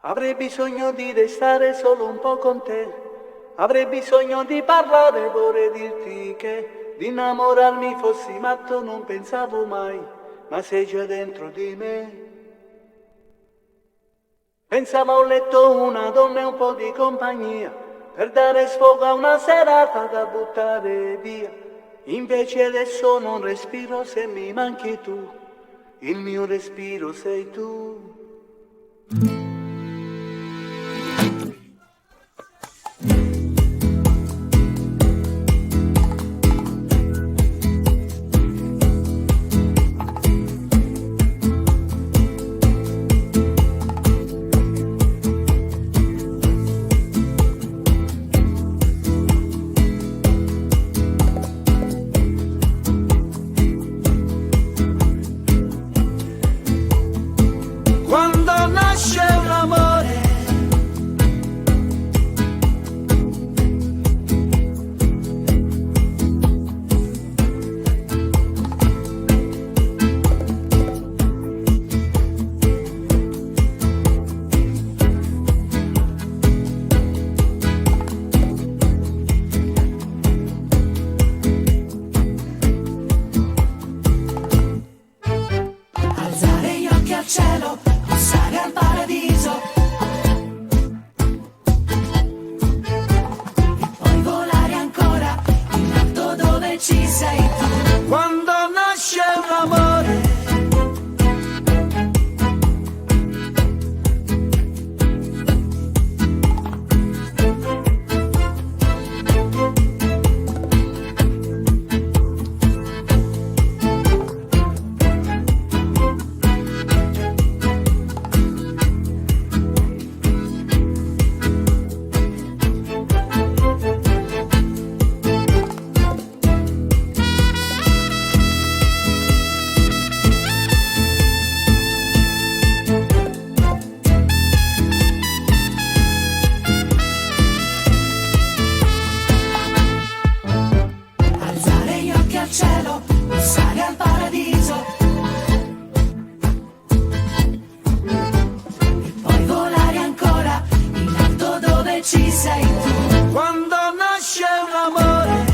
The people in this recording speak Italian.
Avrei bisogno di restare solo un po' con te. Avrei bisogno di parlare, vorrei dirti che di innamorarmi fossi matto non pensavo mai, ma sei già dentro di me. Pensavo a un letto, una donna e un po' di compagnia, per dare sfogo a una serata da buttare via. Invece adesso non respiro se mi manchi tu, il mio respiro sei tu. Quando nasce un amore, Alzare gli occhi al cielo, passare al paradiso, e poi volare ancora in alto dove ci sei tu. quando nasce un amore. Alzare gli occhi al cielo, passare al paradiso, e poi volare ancora in alto dove ci sei tu. Quando nasce un amore.